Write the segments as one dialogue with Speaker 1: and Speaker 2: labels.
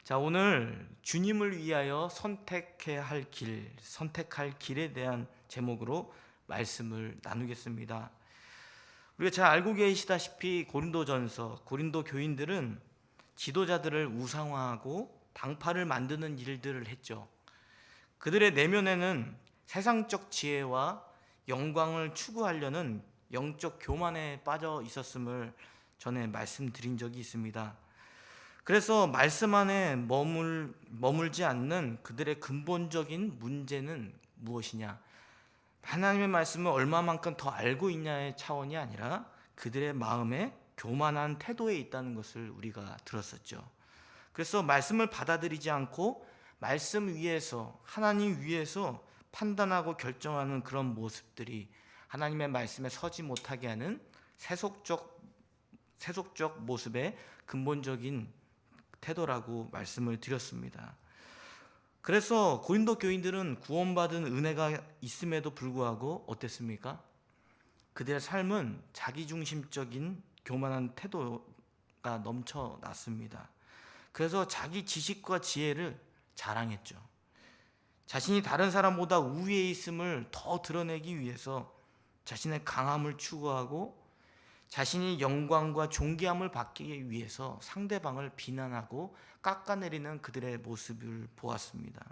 Speaker 1: 자, 오늘 주님을 위하여 선택해야 할 길, 선택할 길에 대한 제목으로 말씀을 나누겠습니다. 우리가 잘 알고 계시다시피 고린도 교인들은 지도자들을 우상화하고 당파를 만드는 일들을 했죠. 그들의 내면에는 세상적 지혜와 영광을 추구하려는 영적 교만에 빠져 있었음을 전에 말씀드린 적이 있습니다. 그래서 말씀 안에 머물지 않는 그들의 근본적인 문제는 무엇이냐? 하나님의 말씀을 얼마만큼 더 알고 있냐의 차원이 아니라 그들의 마음에 교만한 태도에 있다는 것을 우리가 들었었죠. 그래서 말씀을 받아들이지 않고 말씀 위에서, 하나님 위에서 판단하고 결정하는 그런 모습들이 하나님의 말씀에 서지 못하게 하는 세속적 모습의 근본적인 태도라고 말씀을 드렸습니다. 그래서 고린도 교인들은 구원받은 은혜가 있음에도 불구하고 어땠습니까? 그들의 삶은 자기중심적인 교만한 태도가 넘쳐났습니다. 그래서 자기 지식과 지혜를 자랑했죠. 자신이 다른 사람보다 우위에 있음을 더 드러내기 위해서 자신의 강함을 추구하고 자신이 영광과 존귀함을 받기 위해서 상대방을 비난하고 깎아내리는 그들의 모습을 보았습니다.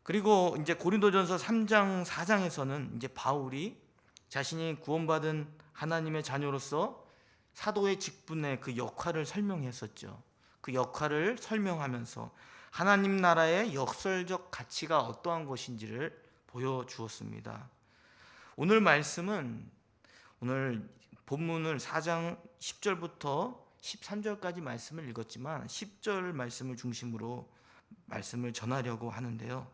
Speaker 1: 그리고 이제 고린도전서 3장 4장에서는 이제 바울이 자신이 구원받은 하나님의 자녀로서 사도의 직분의 그 역할을 설명했었죠. 그 역할을 설명하면서 하나님 나라의 역설적 가치가 어떠한 것인지를 보여주었습니다. 오늘 본문을 4장 10절부터 13절까지 말씀을 읽었지만 10절 말씀을 중심으로 말씀을 전하려고 하는데요.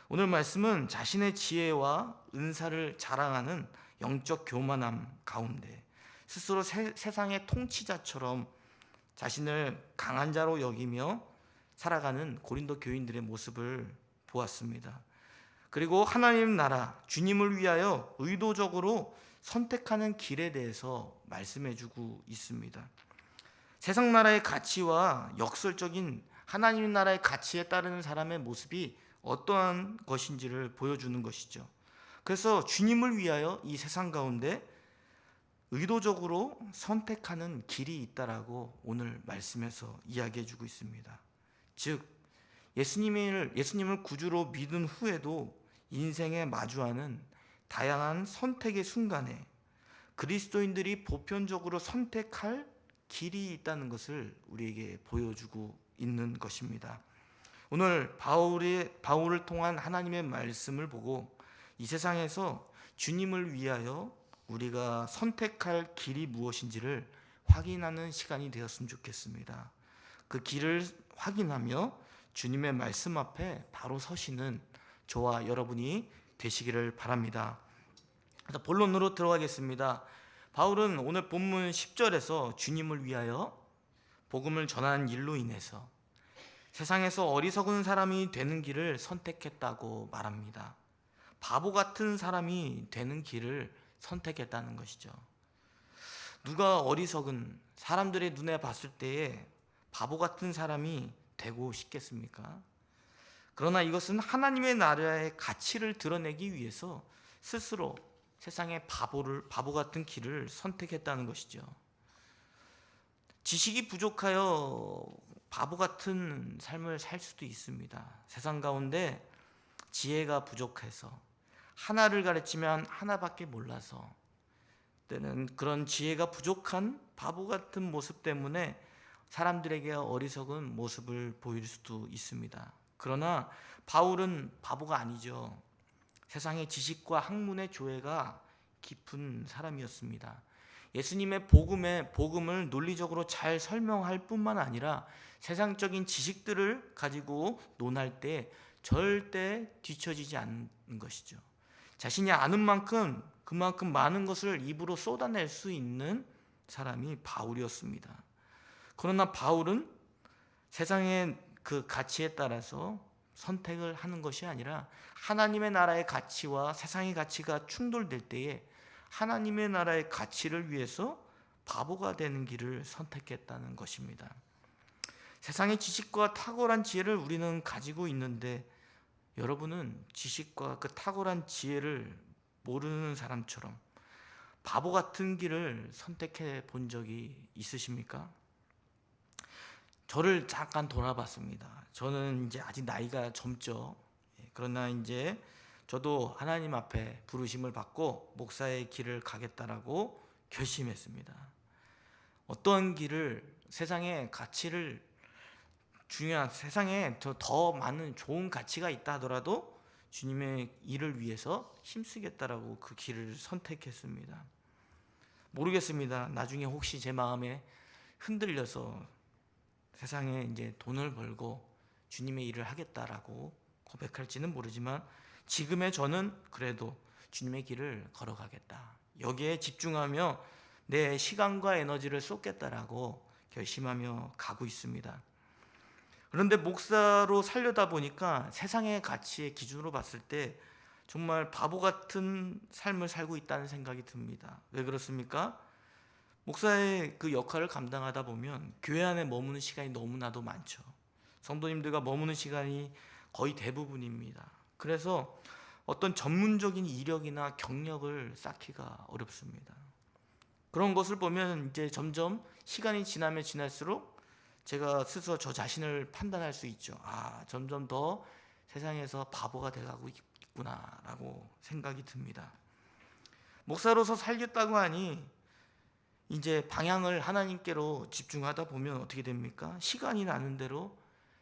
Speaker 1: 오늘 말씀은 자신의 지혜와 은사를 자랑하는 영적 교만함 가운데 스스로 세상의 통치자처럼 자신을 강한 자로 여기며 살아가는 고린도 교인들의 모습을 보았습니다. 그리고 하나님 나라, 주님을 위하여 의도적으로 선택하는 길에 대해서 말씀해주고 있습니다. 세상 나라의 가치와 역설적인 하나님 나라의 가치에 따르는 사람의 모습이 어떠한 것인지를 보여주는 것이죠. 그래서 주님을 위하여 이 세상 가운데 의도적으로 선택하는 길이 있다라고 오늘 말씀에서 이야기해주고 있습니다. 즉 예수님을 구주로 믿은 후에도 인생에 마주하는 다양한 선택의 순간에 그리스도인들이 보편적으로 선택할 길이 있다는 것을 우리에게 보여주고 있는 것입니다. 오늘 바울을 통한 하나님의 말씀을 보고 이 세상에서 주님을 위하여 우리가 선택할 길이 무엇인지를 확인하는 시간이 되었으면 좋겠습니다. 그 길을 확인하며 주님의 말씀 앞에 바로 서시는 저와 여러분이 되시기를 바랍니다. 그래서 본론으로 들어가겠습니다. 바울은 오늘 본문 10절에서 주님을 위하여 복음을 전하는 일로 인해서 세상에서 어리석은 사람이 되는 길을 선택했다고 말합니다. 바보 같은 사람이 되는 길을 선택했다는 것이죠. 누가 어리석은 사람들의 눈에 봤을 때에 바보 같은 사람이 되고 싶겠습니까? 그러나 이것은 하나님의 나라의 가치를 드러내기 위해서 스스로 세상의 바보 같은 길을 선택했다는 것이죠. 지식이 부족하여 바보 같은 삶을 살 수도 있습니다. 세상 가운데 지혜가 부족해서 하나를 가르치면 하나밖에 몰라서 때는 그런 지혜가 부족한 바보 같은 모습 때문에 사람들에게 어리석은 모습을 보일 수도 있습니다. 그러나 바울은 바보가 아니죠. 세상의 지식과 학문의 조예가 깊은 사람이었습니다. 예수님의 복음을 논리적으로 잘 설명할 뿐만 아니라 세상적인 지식들을 가지고 논할 때 절대 뒤처지지 않는 것이죠. 자신이 아는 만큼 그만큼 많은 것을 입으로 쏟아낼 수 있는 사람이 바울이었습니다. 그러나 바울은 세상의 그 가치에 따라서 선택을 하는 것이 아니라 하나님의 나라의 가치와 세상의 가치가 충돌될 때에 하나님의 나라의 가치를 위해서 바보가 되는 길을 선택했다는 것입니다. 세상의 지식과 탁월한 지혜를 우리는 가지고 있는데 여러분은 지식과 그 탁월한 지혜를 모르는 사람처럼 바보 같은 길을 선택해 본 적이 있으십니까? 저를 잠깐 돌아봤습니다. 저는 이제 아직 나이가 젊죠. 그러나 이제 저도 하나님 앞에 부르심을 받고 목사의 길을 가겠다라고 결심했습니다. 어떤 길을, 세상의 가치를, 중요한 세상에 더 많은 좋은 가치가 있다 하더라도 주님의 일을 위해서 힘쓰겠다라고 그 길을 선택했습니다. 모르겠습니다. 나중에 혹시 제 마음에 흔들려서 세상에 이제 돈을 벌고 주님의 일을 하겠다라고 고백할지는 모르지만 지금의 저는 그래도 주님의 길을 걸어가겠다, 여기에 집중하며 내 시간과 에너지를 쏟겠다라고 결심하며 가고 있습니다. 그런데 목사로 살려다 보니까 세상의 가치의 기준으로 봤을 때 정말 바보 같은 삶을 살고 있다는 생각이 듭니다. 왜 그렇습니까? 목사의 그 역할을 감당하다 보면 교회 안에 머무는 시간이 너무나도 많죠. 성도님들과 머무는 시간이 거의 대부분입니다. 그래서 어떤 전문적인 이력이나 경력을 쌓기가 어렵습니다. 그런 것을 보면 이제 점점 시간이 지나면 지날수록 제가 스스로 저 자신을 판단할 수 있죠. 점점 더 세상에서 바보가 돼가고 있구나라고 생각이 듭니다. 목사로서 살겠다고 하니 이제 방향을 하나님께로 집중하다 보면 어떻게 됩니까? 시간이 나는 대로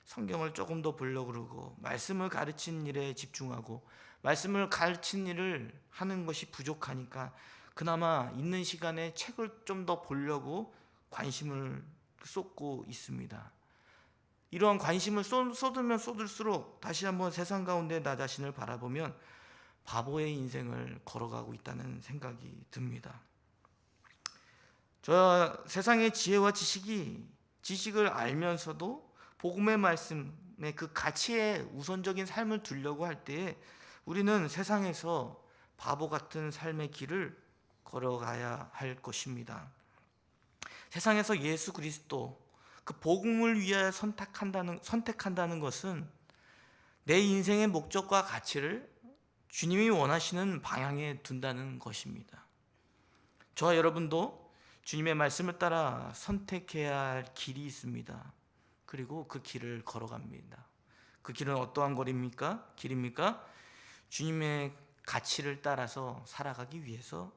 Speaker 1: 성경을 조금 더 보려고 그러고 말씀을 가르치는 일에 집중하고 말씀을 가르치는 일을 하는 것이 부족하니까 그나마 있는 시간에 책을 좀 더 보려고 관심을 쏟고 있습니다. 이러한 관심을 쏟으면 쏟을수록 다시 한번 세상 가운데 나 자신을 바라보면 바보의 인생을 걸어가고 있다는 생각이 듭니다. 저 세상의 지혜와 지식을 알면서도 복음의 말씀의 그 가치에 우선적인 삶을 두려고 할 때에 우리는 세상에서 바보 같은 삶의 길을 걸어가야 할 것입니다. 세상에서 예수 그리스도 그 복음을 위하여 선택한다는 것은 내 인생의 목적과 가치를 주님이 원하시는 방향에 둔다는 것입니다. 저와 여러분도 주님의 말씀을 따라 선택해야 할 길이 있습니다. 그리고 그 길을 걸어갑니다. 그 길은 어떠한 길입니까? 주님의 가치를 따라서 살아가기 위해서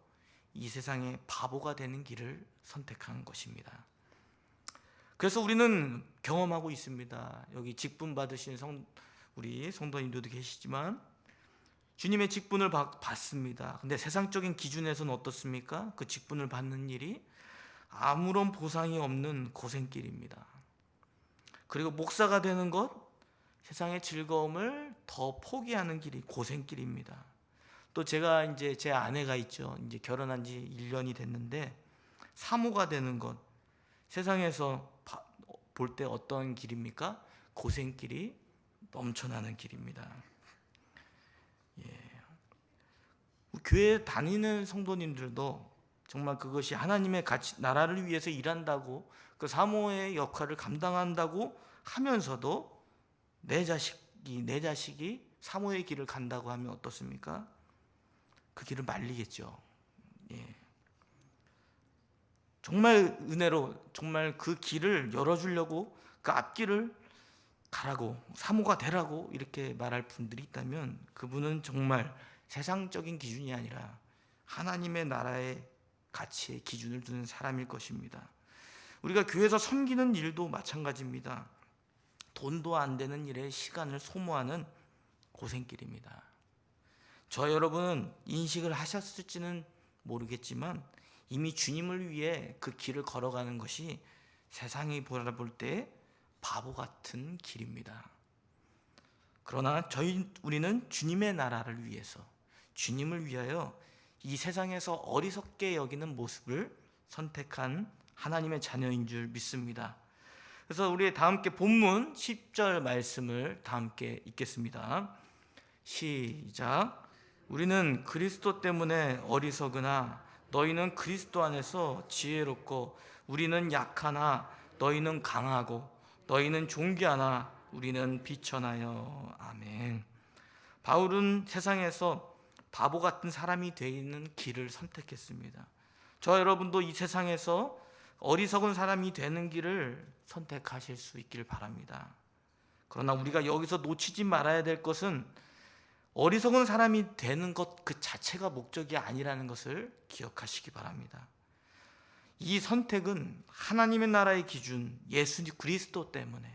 Speaker 1: 이 세상의 바보가 되는 길을 선택한 것입니다. 그래서 우리는 경험하고 있습니다. 여기 직분 받으신 우리 성도님들도 계시지만 주님의 직분을 받습니다. 근데 세상적인 기준에서는 어떻습니까? 그 직분을 받는 일이 아무런 보상이 없는 고생길입니다. 그리고 목사가 되는 것, 세상의 즐거움을 더 포기하는 길이 고생길입니다. 또 제가 이제 제 아내가 있죠. 이제 결혼한 지 1년이 됐는데 사모가 되는 것, 세상에서 볼 때 어떤 길입니까? 고생길이 넘쳐나는 길입니다. 교회 다니는 성도님들도 정말 그것이 하나님의 나라를 위해서 일한다고 그 사모의 역할을 감당한다고 하면서도 내 자식이 사모의 길을 간다고 하면 어떻습니까? 그 길을 말리겠죠. 정말 은혜로 정말 그 길을 열어주려고 그 앞길을 가라고, 사모가 되라고 이렇게 말할 분들이 있다면 그분은 정말 세상적인 기준이 아니라 하나님의 나라의 가치의 기준을 두는 사람일 것입니다. 우리가 교회에서 섬기는 일도 마찬가지입니다. 돈도 안 되는 일에 시간을 소모하는 고생길입니다. 저 여러분은 인식을 하셨을지는 모르겠지만 이미 주님을 위해 그 길을 걸어가는 것이 세상이 바라볼 때 바보 같은 길입니다. 그러나 우리는 주님의 나라를 위해서, 주님을 위하여 이 세상에서 어리석게 여기는 모습을 선택한 하나님의 자녀인 줄 믿습니다. 그래서 우리 다 함께 본문 10절 말씀을 다 함께 읽겠습니다. 시작. 우리는 그리스도 때문에 어리석으나 너희는 그리스도 안에서 지혜롭고 우리는 약하나 너희는 강하고 너희는 존귀하나 우리는 비천하여. 아멘. 바울은 세상에서 바보 같은 사람이 되는 길을 선택했습니다. 저 여러분도 이 세상에서 어리석은 사람이 되는 길을 선택하실 수 있길 바랍니다. 그러나 우리가 여기서 놓치지 말아야 될 것은 어리석은 사람이 되는 것 그 자체가 목적이 아니라는 것을 기억하시기 바랍니다. 이 선택은 하나님의 나라의 기준 예수 그리스도 때문에,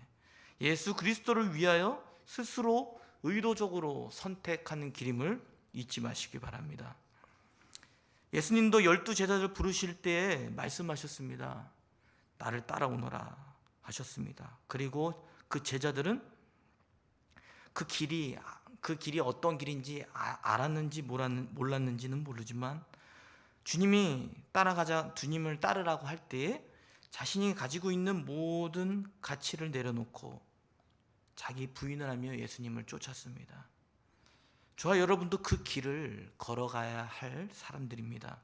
Speaker 1: 예수 그리스도를 위하여 스스로 의도적으로 선택하는 길임을 잊지 마시기 바랍니다. 예수님도 12제자를 부르실 때에 말씀하셨습니다. 나를 따라오너라 하셨습니다. 그리고 그 제자들은 그 길이 어떤 길인지 알았는지 몰랐는지는 모르지만 주님을 따르라고 할 때에 자신이 가지고 있는 모든 가치를 내려놓고 자기 부인을 하며 예수님을 쫓았습니다. 저와 여러분도 그 길을 걸어가야 할 사람들입니다.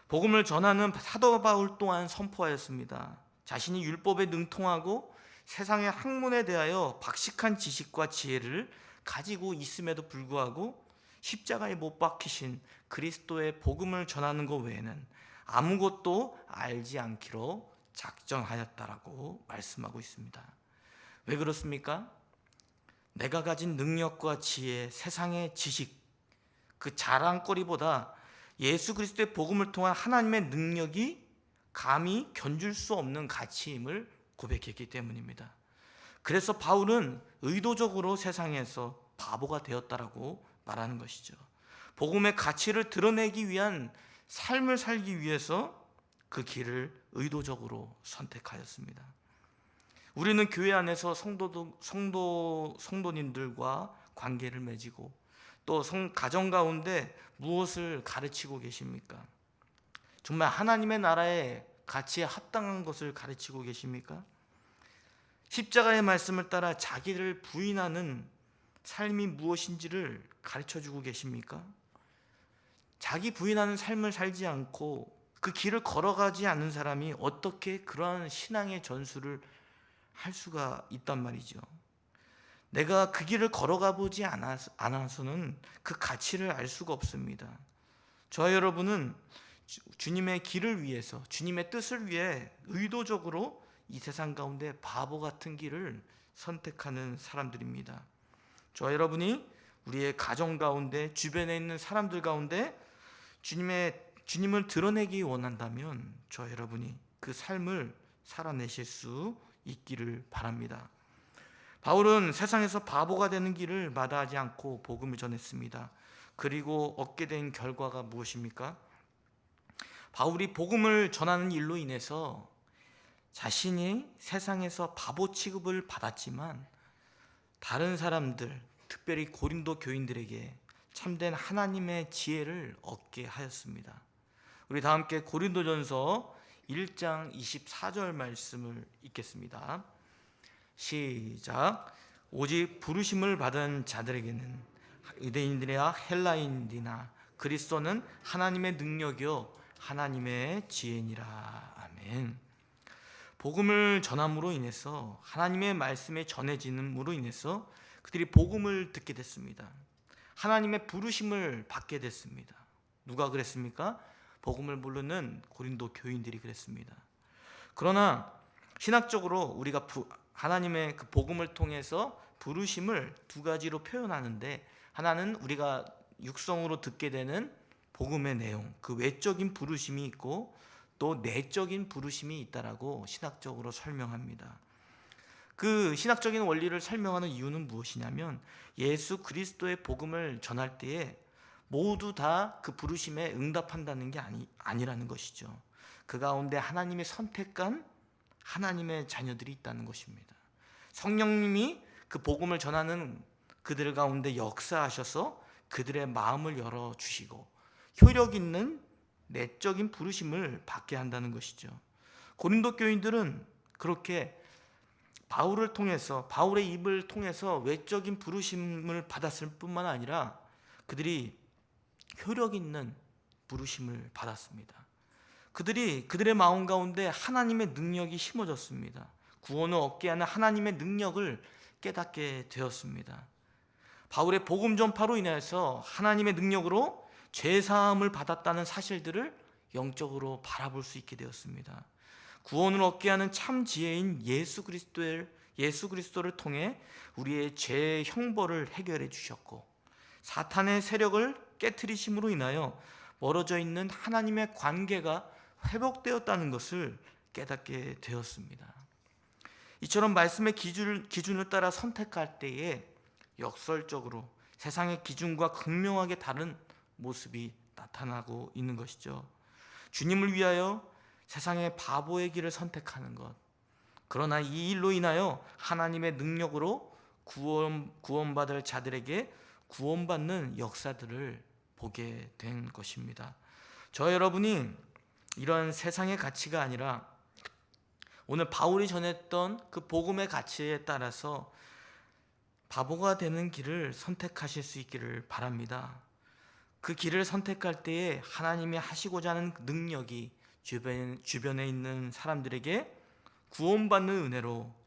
Speaker 1: 복음을 전하는 사도 바울 또한 선포하였습니다. 자신이 율법에 능통하고 세상의 학문에 대하여 박식한 지식과 지혜를 가지고 있음에도 불구하고 십자가에 못 박히신 그리스도의 복음을 전하는 것 외에는 아무것도 알지 않기로 작정하였다라고 말씀하고 있습니다. 왜 그렇습니까? 내가 가진 능력과 지혜, 세상의 지식, 그 자랑거리보다 예수 그리스도의 복음을 통한 하나님의 능력이 감히 견줄 수 없는 가치임을 고백했기 때문입니다. 그래서 바울은 의도적으로 세상에서 바보가 되었다라고 말하는 것이죠. 복음의 가치를 드러내기 위한 삶을 살기 위해서 그 길을 의도적으로 선택하였습니다. 우리는 교회 안에서 성도님들과 관계를 맺고 또 가정 가운데 무엇을 가르치고 계십니까? 정말 하나님의 나라의 가치에 합당한 것을 가르치고 계십니까? 십자가의 말씀을 따라 자기를 부인하는 삶이 무엇인지를 가르쳐주고 계십니까? 자기 부인하는 삶을 살지 않고 그 길을 걸어가지 않는 사람이 어떻게 그러한 신앙의 전수를 할 수가 있단 말이죠. 내가 그 길을 걸어가 보지 않아서는 그 가치를 알 수가 없습니다. 저와 여러분은 주님의 길을 위해서, 주님의 뜻을 위해 의도적으로 이 세상 가운데 바보 같은 길을 선택하는 사람들입니다. 저와 여러분이 우리의 가정 가운데, 주변에 있는 사람들 가운데 주님을 드러내기 원한다면 저와 여러분이 그 삶을 살아내실 수 있기를 바랍니다. 바울은 세상에서 바보가 되는 길을 마다하지 않고 복음을 전했습니다. 그리고 얻게 된 결과가 무엇입니까? 바울이 복음을 전하는 일로 인해서 자신이 세상에서 바보 취급을 받았지만 다른 사람들, 특별히 고린도 교인들에게 참된 하나님의 지혜를 얻게 하였습니다. 우리 다 함께 고린도전서 1장 24절 말씀을 읽겠습니다. 시작. 오직 부르심을 받은 자들에게는 유대인들이나 헬라인이나 그리스도는 하나님의 능력이요 하나님의 지혜니라. 아멘. 복음을 전함으로 인해서, 하나님의 말씀이 전해짐으로 인해서 그들이 복음을 듣게 됐습니다. 하나님의 부르심을 받게 됐습니다. 누가 그랬습니까? 복음을 모르는 고린도 교인들이 그랬습니다. 그러나 신학적으로 우리가 하나님의 그 복음을 통해서 부르심을 두 가지로 표현하는데, 하나는 우리가 육성으로 듣게 되는 복음의 내용, 그 외적인 부르심이 있고 또 내적인 부르심이 있다라고 신학적으로 설명합니다. 그 신학적인 원리를 설명하는 이유는 무엇이냐면, 예수 그리스도의 복음을 전할 때에 모두 다 그 부르심에 응답한다는 게 아니라는 것이죠. 그 가운데 하나님의 선택한 하나님의 자녀들이 있다는 것입니다. 성령님이 그 복음을 전하는 그들 가운데 역사하셔서 그들의 마음을 열어주시고 효력 있는 내적인 부르심을 받게 한다는 것이죠. 고린도 교인들은 그렇게 바울의 입을 통해서 외적인 부르심을 받았을 뿐만 아니라 그들이 효력 있는 부르심을 받았습니다. 그들의 마음 가운데 하나님의 능력이 심어졌습니다. 구원을 얻게 하는 하나님의 능력을 깨닫게 되었습니다. 바울의 복음 전파로 인해서 하나님의 능력으로 죄 사함을 받았다는 사실들을 영적으로 바라볼 수 있게 되었습니다. 구원을 얻게 하는 참 지혜인 예수 그리스도를 통해 우리의 죄의 형벌을 해결해 주셨고, 사탄의 세력을 깨트리심으로 인하여 멀어져 있는 하나님의 관계가 회복되었다는 것을 깨닫게 되었습니다. 이처럼 말씀의 기준을 따라 선택할 때에 역설적으로 세상의 기준과 극명하게 다른 모습이 나타나고 있는 것이죠. 주님을 위하여 세상의 바보의 길을 선택하는 것, 그러나 이 일로 인하여 하나님의 능력으로 구원받을 자들에게 구원받는 역사들을 보게 된 것입니다. 저 여러분이 이런 세상의 가치가 아니라 오늘 바울이 전했던 그 복음의 가치에 따라서 바보가 되는 길을 선택하실 수 있기를 바랍니다. 그 길을 선택할 때에 하나님이 하시고자 하는 능력이 주변에 있는 사람들에게 구원받는 은혜로.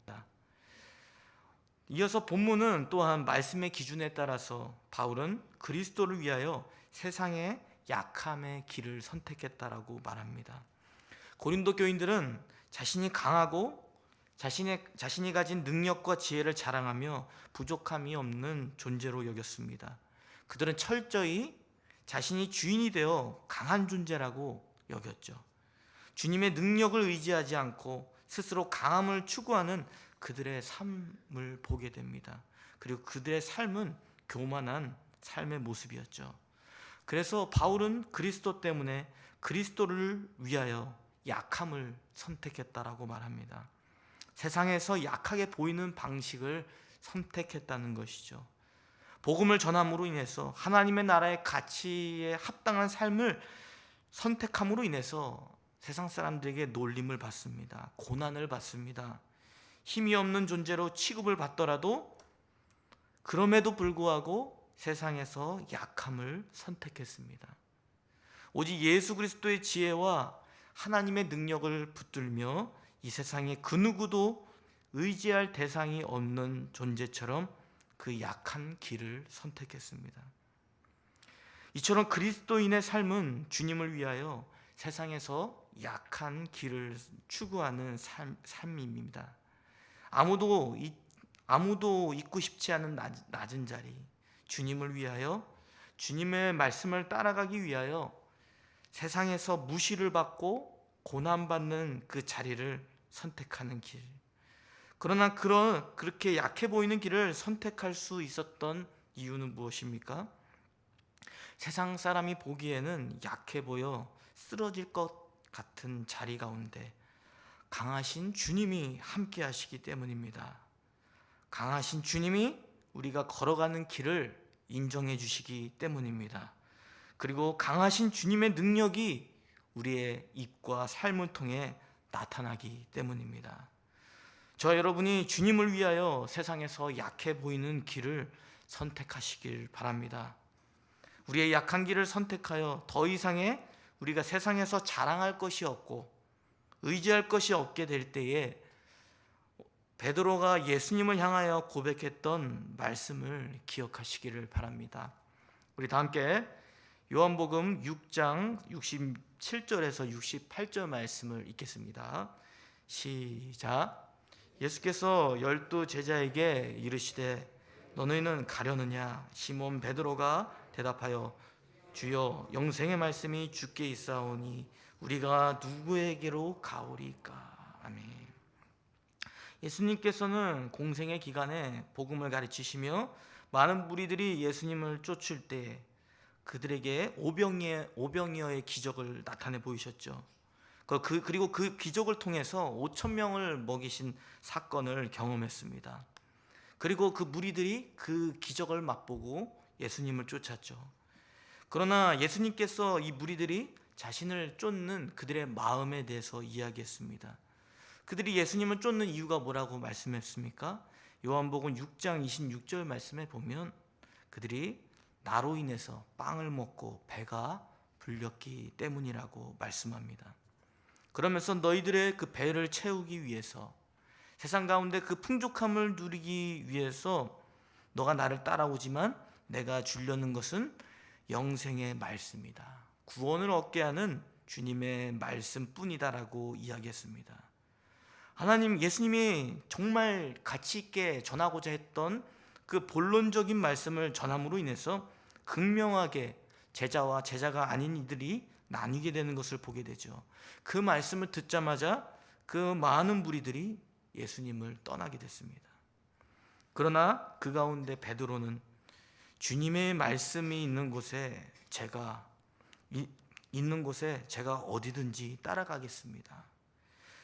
Speaker 1: 이어서 본문은 또한 말씀의 기준에 따라서 바울은 그리스도를 위하여 세상의 약함의 길을 선택했다라고 말합니다. 고린도 교인들은 자신이 강하고 자신이 가진 능력과 지혜를 자랑하며 부족함이 없는 존재로 여겼습니다. 그들은 철저히 자신이 주인이 되어 강한 존재라고 여겼죠. 주님의 능력을 의지하지 않고 스스로 강함을 추구하는 그들의 삶을 보게 됩니다. 그리고 그들의 삶은 교만한 삶의 모습이었죠. 그래서 바울은 그리스도 때문에 그리스도를 위하여 약함을 선택했다라고 말합니다. 세상에서 약하게 보이는 방식을 선택했다는 것이죠. 복음을 전함으로 인해서 하나님의 나라의 가치에 합당한 삶을 선택함으로 인해서 세상 사람들에게 놀림을 받습니다. 고난을 받습니다. 힘이 없는 존재로 취급을 받더라도 그럼에도 불구하고 세상에서 약함을 선택했습니다. 오직 예수 그리스도의 지혜와 하나님의 능력을 붙들며 이 세상에 그 누구도 의지할 대상이 없는 존재처럼 그 약한 길을 선택했습니다. 이처럼 그리스도인의 삶은 주님을 위하여 세상에서 약한 길을 추구하는 삶입니다. 아무도 있고 싶지 않은 낮은 자리, 주님을 위하여, 주님의 말씀을 따라가기 위하여 세상에서 무시를 받고 고난받는 그 자리를 선택하는 길. 그러나 그렇게 약해 보이는 길을 선택할 수 있었던 이유는 무엇입니까? 세상 사람이 보기에는 약해 보여 쓰러질 것 같은 자리 가운데 강하신 주님이 함께 하시기 때문입니다. 강하신 주님이 우리가 걸어가는 길을 인정해 주시기 때문입니다. 그리고 강하신 주님의 능력이 우리의 입과 삶을 통해 나타나기 때문입니다. 저 여러분이 주님을 위하여 세상에서 약해 보이는 길을 선택하시길 바랍니다. 우리의 약한 길을 선택하여 더 이상의 우리가 세상에서 자랑할 것이 없고 의지할 것이 없게 될 때에 베드로가 예수님을 향하여 고백했던 말씀을 기억하시기를 바랍니다. 우리 다 함께 요한복음 6장 67절에서 68절 말씀을 읽겠습니다. 시작. 예수께서 12 제자에게 이르시되 너희는 가려느냐? 시몬 베드로가 대답하여 주여 영생의 말씀이 주께 있사오니 우리가 누구에게로 가오리까? 아멘. 예수님께서는 공생의 기간에 복음을 가르치시며 많은 무리들이 예수님을 쫓을 때 그들에게 오병이어의 기적을 나타내 보이셨죠. 그리고 그 기적을 통해서 5,000명을 먹이신 사건을 경험했습니다. 그리고 그 무리들이 그 기적을 맛보고 예수님을 쫓았죠. 그러나 예수님께서 이 무리들이 자신을 쫓는 그들의 마음에 대해서 이야기했습니다. 그들이 예수님을 쫓는 이유가 뭐라고 말씀했습니까? 요한복음 6장 26절 말씀에 보면 그들이 나로 인해서 빵을 먹고 배가 불렸기 때문이라고 말씀합니다. 그러면서 너희들의 그 배를 채우기 위해서 세상 가운데 그 풍족함을 누리기 위해서 너가 나를 따라오지만 내가 주려는 것은 영생의 말씀이다. 구원을 얻게 하는 주님의 말씀뿐이다라고 이야기했습니다. 하나님, 예수님이 정말 가치 있게 전하고자 했던 그 본론적인 말씀을 전함으로 인해서 극명하게 제자와 제자가 아닌 이들이 나뉘게 되는 것을 보게 되죠. 그 말씀을 듣자마자 그 많은 무리들이 예수님을 떠나게 됐습니다. 그러나 그 가운데 베드로는 주님의 말씀이 있는 곳에 제가 어디든지 따라가겠습니다.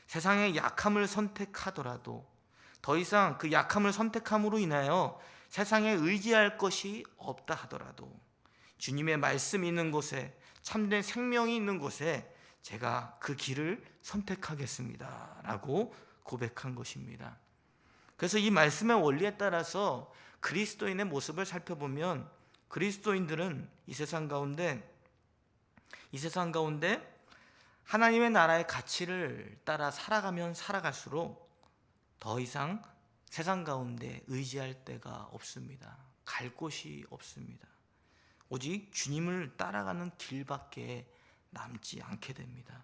Speaker 1: 세상의 약함을 선택하더라도 더 이상 그 약함을 선택함으로 인하여 세상에 의지할 것이 없다 하더라도 주님의 말씀이 있는 곳에, 참된 생명이 있는 곳에 제가 그 길을 선택하겠습니다 라고 고백한 것입니다. 그래서 이 말씀의 원리에 따라서 그리스도인의 모습을 살펴보면 그리스도인들은 이 세상 가운데 하나님의 나라의 가치를 따라 살아가면 살아갈수록 더 이상 세상 가운데 의지할 데가 없습니다. 갈 곳이 없습니다. 오직 주님을 따라가는 길밖에 남지 않게 됩니다.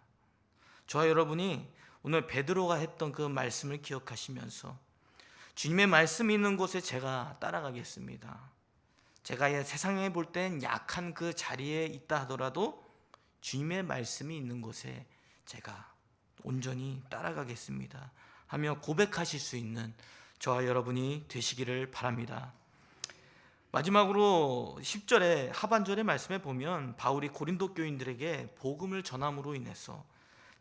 Speaker 1: 저와 여러분이 오늘 베드로가 했던 그 말씀을 기억하시면서 주님의 말씀이 있는 곳에 제가 따라가겠습니다. 제가 세상에 볼 땐 약한 그 자리에 있다 하더라도 주님의 말씀이 있는 곳에 제가 온전히 따라가겠습니다 하며 고백하실 수 있는 저와 여러분이 되시기를 바랍니다. 마지막으로 10절의 하반절의 말씀에 보면 바울이 고린도 교인들에게 복음을 전함으로 인해서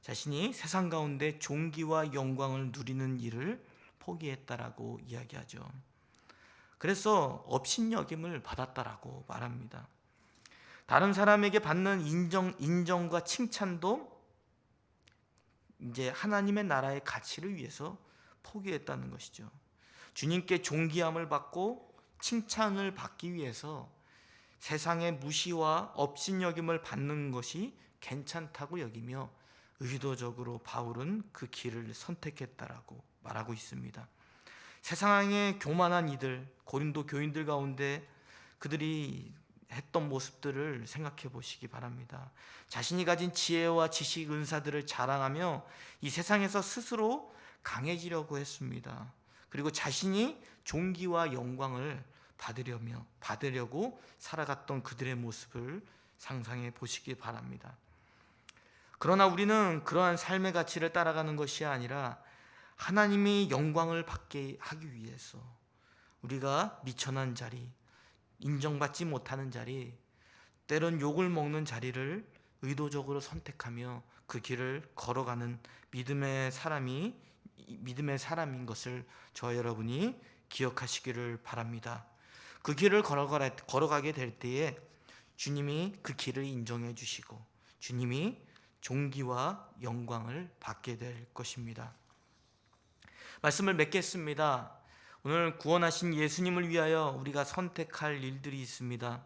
Speaker 1: 자신이 세상 가운데 존귀와 영광을 누리는 일을 포기했다라고 이야기하죠. 그래서 업신여김을 받았다라고 말합니다. 다른 사람에게 받는 인정과 칭찬도 이제 하나님의 나라의 가치를 위해서 포기했다는 것이죠. 주님께 존귀함을 받고 칭찬을 받기 위해서 세상의 무시와 업신여김을 받는 것이 괜찮다고 여기며 의도적으로 바울은 그 길을 선택했다라고 말하고 있습니다. 세상의 교만한 이들, 고린도 교인들 가운데 그들이 했던 모습들을 생각해 보시기 바랍니다. 자신이 가진 지혜와 지식, 은사들을 자랑하며 이 세상에서 스스로 강해지려고 했습니다. 그리고 자신이 존귀와 영광을 받으려고 살아갔던 그들의 모습을 상상해 보시기 바랍니다. 그러나 우리는 그러한 삶의 가치를 따라가는 것이 아니라 하나님이 영광을 받게 하기 위해서 우리가 미천한 자리, 인정받지 못하는 자리, 때론 욕을 먹는 자리를 의도적으로 선택하며 그 길을 걸어가는 믿음의 사람인 것을 저와 여러분이 기억하시기를 바랍니다. 그 길을 걸어가게 될 때에 주님이 그 길을 인정해 주시고 주님이 존귀와 영광을 받게 될 것입니다. 말씀을 맺겠습니다. 오늘 구원하신 예수님을 위하여 우리가 선택할 일들이 있습니다.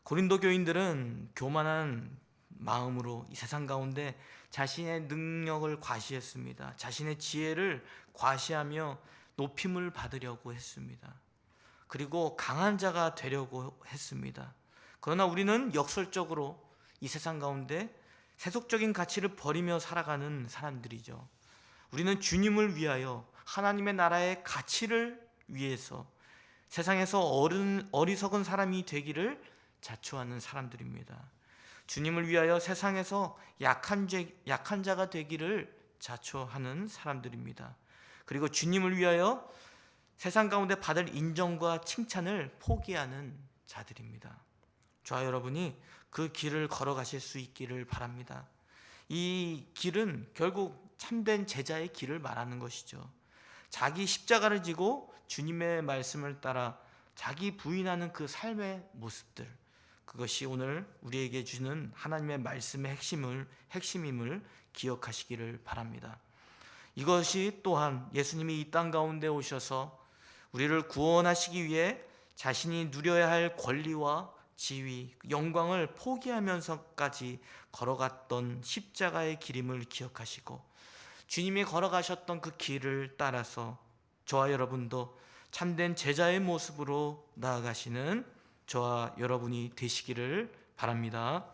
Speaker 1: 고린도 교인들은 교만한 마음으로 이 세상 가운데 자신의 능력을 과시했습니다. 자신의 지혜를 과시하며 높임을 받으려고 했습니다. 그리고 강한 자가 되려고 했습니다. 그러나 우리는 역설적으로 이 세상 가운데 세속적인 가치를 버리며 살아가는 사람들이죠. 우리는 주님을 위하여 하나님의 나라의 가치를 위해서 세상에서 어리석은 사람이 되기를 자초하는 사람들입니다. 주님을 위하여 세상에서 약한 자가 되기를 자초하는 사람들입니다. 그리고 주님을 위하여 세상 가운데 받을 인정과 칭찬을 포기하는 자들입니다. 저와 여러분이 그 길을 걸어가실 수 있기를 바랍니다. 이 길은 결국 참된 제자의 길을 말하는 것이죠. 자기 십자가를 지고 주님의 말씀을 따라 자기 부인하는 그 삶의 모습들, 그것이 오늘 우리에게 주는 하나님의 말씀의 핵심임을 기억하시기를 바랍니다. 이것이 또한 예수님이 이 땅 가운데 오셔서 우리를 구원하시기 위해 자신이 누려야 할 권리와 지위, 영광을 포기하면서까지 걸어갔던 십자가의 길임을 기억하시고 주님이 걸어가셨던 그 길을 따라서 저와 여러분도 참된 제자의 모습으로 나아가시는 저와 여러분이 되시기를 바랍니다.